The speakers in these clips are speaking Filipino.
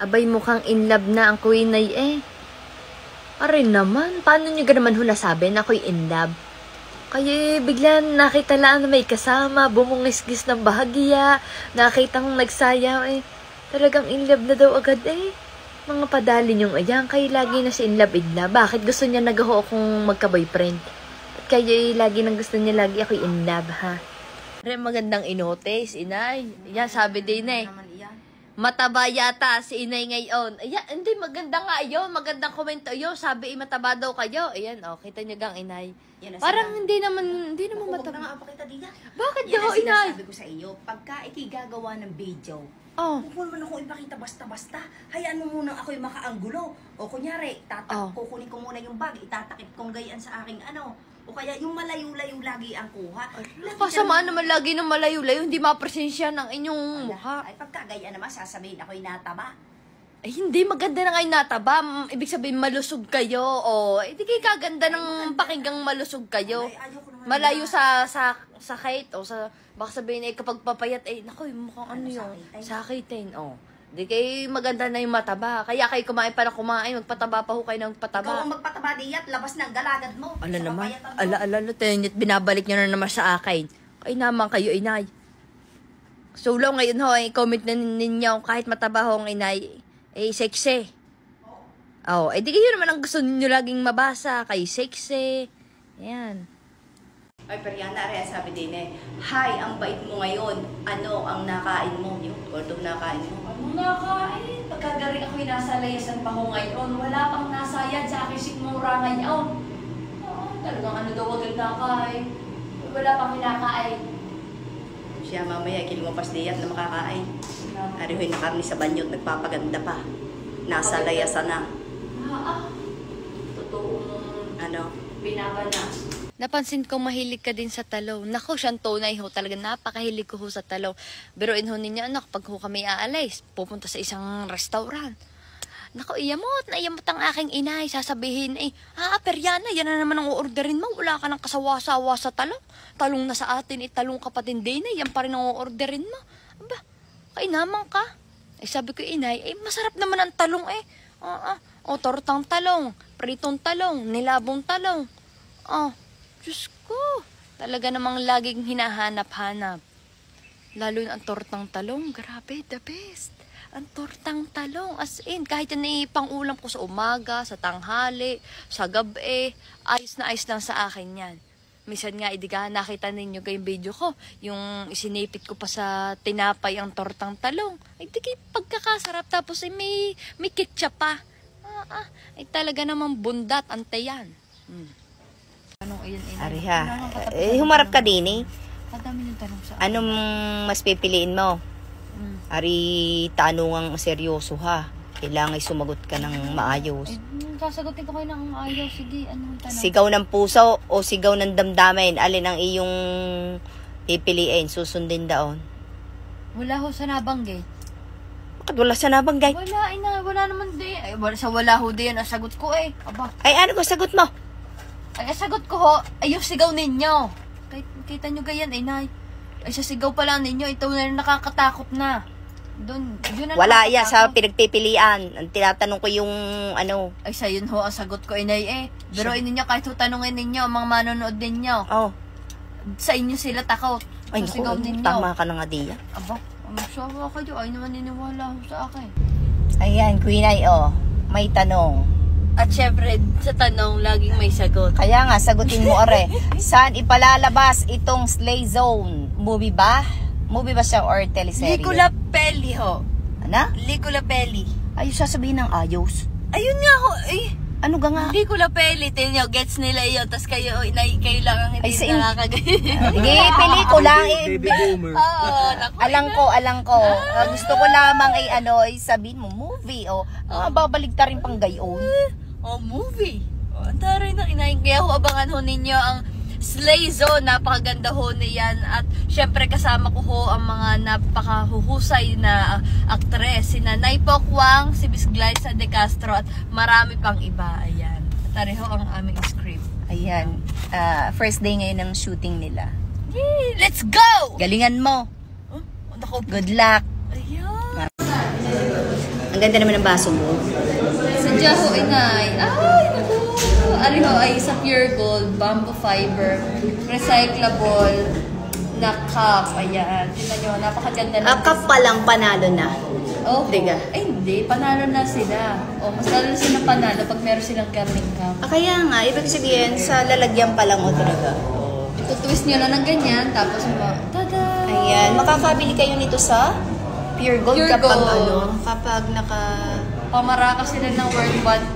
Abay, mukhang in love na ang Queen ay eh. Aray naman, paano nyo naman hula sabi na ako'y in love? Kaya bigla nakita lang na may kasama, bumungis-gis ng bahagya, nakitang nagsayaw eh. Talagang in love na daw agad eh. Mga padali yung ayan, kaya lagi na si in love. Bakit gusto niya nagaho akong magka-boyfriend? At kaya lagi nang gusto niya lagi ako'y in love ha. Pero magandang inotes, inay. Yan, sabi din eh. Mataba yata si inay ngayon. Ayan, hindi, maganda nga yun. Magandang komento yun. Sabi, mataba daw kayo. Ayan, oh, kita nyo gang inay. Parang hindi naman mataba. Huwag na nga pakita din. Bakit yan daw, inay? Sabi ko sa iyo, pagka ikigagawa ng video, Oh. huwag mo na akong ipakita basta-basta. Hayaan mo muna ako'y makaanggulo. O kunyari, kukunin ko muna yung bag, itatakip kong gayaan sa aking ano. O kaya yung malayo-layo lagi ang kuha. Kasamaan naman lagi ng malayo-layo, hindi mapresensya ng inyong mukha. Ay, pagkagaya naman, sasabihin ako'y nataba. Ay, hindi, maganda na ngayon nataba. Ibig sabihin, malusog kayo. O, hindi kayo kaganda ng pakinggang malusog kayo. Malayo sa sakit. O, baka sabihin, kapag papayat, naku, mukhang ano yun. Sakitin. O, di kayo maganda na yung mataba. Kaya kayo kumain para kumain, magpataba pa ho kayo ng pataba. Ikaw ang magpataba diyat, labas ng galagad mo. Ala naman, ala, tenit, binabalik nyo na naman sa akin. Ay naman kayo, inay. So, long ngayon ho, comment na ninyo, kahit mataba ho ang inay, sexy. Oh, di kayo naman ang gusto niyo laging mabasa, kayo sexy. Yan. Ay, Periana, rin sabi din eh, hi, ang bait mo ngayon. Ano ang nakain mo? Yung although nakain mo. Ano nakain? Pagkagaling ako'y nasa layasan pa ko ngayon. Wala pang nasayad sa aking sikmura ngayon. Oo, talagang ano daw agad nakain. Wala pang kinakain. Siya mamaya, kilumapas diyat na makakain. Arihoy na karni sa banyot, nagpapaganda pa. Nasa layasan na. Totoo mong Ano? binabana. Napansin ko mahilig ka din sa talong. Naku, siyang tunay ho. Talaga napakahilig ko ho sa talong. Biruin ho ninyo, anak, pag ho kami aalis, pupunta sa isang restaurant. Naku, iyamot ang aking inay. Sasabihin, Periana, yan na naman ang uorderin mo. Wala ka ng kasawa-sawa sa talong. Talong na sa atin, talong ka pa din din. Yan pa rin ang uorderin mo. Aba, kainaman ka. Sabi ko, inay, masarap naman ang talong tortang talong, pritong talong, nilabong talong. Diyos ko, talaga namang laging hinahanap-hanap. Lalo yung ang tortang talong, grabe, the best. Ang tortang talong, as in, kahit yan pang-ulam ko sa umaga, sa tanghali, sa gabi, ayos na ayos lang sa akin yan. Minsan nga, nakita ninyo kayong video ko, yung isinipit ko pa sa tinapay ang tortang talong. Ay, pagkakasarap, tapos may ketchup pa. Talaga namang bundat, ante yan. Ariha, humarap ka din eh. Madami yung tanong sa Anong mas pipiliin mo? Ari, tanungang seryoso ha. Kailangan sumagot ka ng maayos. Sasagutin ko kayo ng maayos. Sige, anong tanong? Sigaw ng puso o sigaw ng damdamin? Alin ang iyong pipiliin? Susundin daon. Wala ho sa nabanggit. Bakit wala sa nabanggay? Wala naman din. Wala ho din ang sagot ko Aba. Ay, ano ba sagot mo? Ay, sagot ko ho, yung sigaw ninyo. Kita nyo ganyan, nay. Sa sigaw pa lang ninyo, ito na nakakatakot na. Yun na Wala yan sa pinagpipilian. Ang tinatanong ko yung ano. Ay, sa yun ho ang sagot ko, inay Pero ninyo, kahit ho tanungin ninyo, mga manonood ninyo. Sa inyo sila takot. Ay, sa sigaw ninyo. Tama ka na nga diya. Aba, magsawa kayo. Ay naman niniwala ho sa akin. Ayan, Queen Ay, may tanong. At syempre, sa tanong, laging may sagot. Kaya nga, sagutin mo, are. Saan ipalalabas itong Slay Zone? Movie ba? Movie ba siya or teleserye? Licula Peli ho. Ano? Licula Peli. Ayos sasabihin ng ayos. Ayun nga ho, Ano ga nga? Licula Peli, tingnan nyo, gets nila yun. Tapos kayo lang ang hindi nakakagaya. Hindi, pelikula. Baby boomer. Alang ko. Gusto ko lamang sabihin mo, movie. Babalik ta rin pang gayon. Movie. Ang taray ng inayin. Kaya ho, abangan ho ninyo ang Slay Zone. Napakaganda ho niyan. At syempre kasama ko ho ang mga napakahuhusay na aktres. Sina Nay Pokwang, si Miss Glyza De Castro at marami pang iba. Ayan. Tari ho ang aming script. Ayan. First day ngayon ng shooting nila. Yay! Let's go! Galingan mo. Naku. Good luck. Ayan. Ang ganda naman ng baso mo. Sadya ho, inay. Ay, naku. Ano ho, ay sa pure gold, bamboo fiber, recyclable na cup. Ayan. Tignan nyo, napakaganda na. Cup pa lang, panalo na. Oh, Diga. Ay, hindi. Panalo na sila. O, mas lalo sila panalo pag meron silang garlic cup. Kaya nga, ibig sabihin, sa lalagyan pa lang o talaga. Ito-twist nyo na ng ganyan, tapos tada! Ayan, makakabili kayo nito sa Pure Gold Pure kapag Gold. kapag naka... Pamaraka sila ng worth 1.5.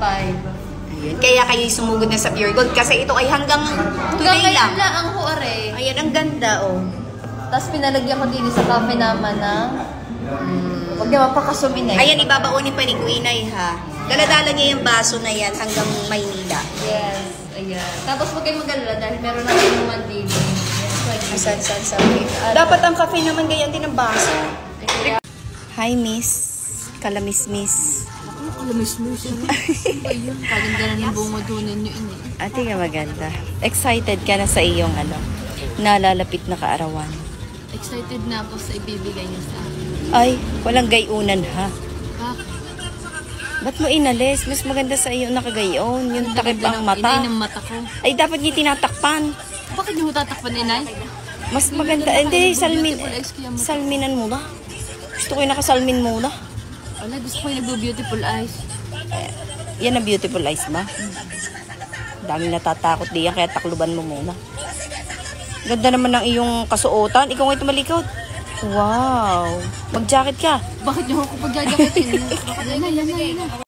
Ayun, kaya kayo sumugod na sa Pure Gold kasi ito ay hanggang today lang. ang huare. Ayan, ang ganda, oh. Tapos pinalagyan ko din sa cafe naman ng... Huwag niya mapakasumin eh. Ayan, ibabaonin pa ni Quinay, ha? Daladala niya yung baso na yan hanggang Maynila. Yes, ayan. Tapos huwag kayong mag-alala dahil meron na kayong mandili. Yes, San. Dapat ang cafe naman ganyan din ang baso. Hi, miss. Kalamismis. Kalamismis yun. Ayun, kaganda na yung bunga doon ninyo ini. Ate nga maganda. Excited ka na sa iyong nalalapit na kaarawan. Excited na ako sa ibibigay niyo sa akin. Ay, walang gayunan ha. Bakit? Ba't mo inalis? Mas maganda sa iyo nakagayon. Yung takip ang mata. Inay ng mata ko. Ay, dapat niya tinatakpan. Bakit niyo tatakpan, inay? Mas maganda. Hindi, salminan mo na. Gusto ko yung nakasalmin muna. Wala, gusto ko yung nagbo-beautiful eyes. Yan ang beautiful eyes ba? Daming natatakot diyan, kaya takluban mo muna. Ganda naman ng iyong kasuotan. Ikaw ngayon tumalikod. Wow. Mag-jacket ka. Bakit niyo ako pag-jajakitin? Bakit yan?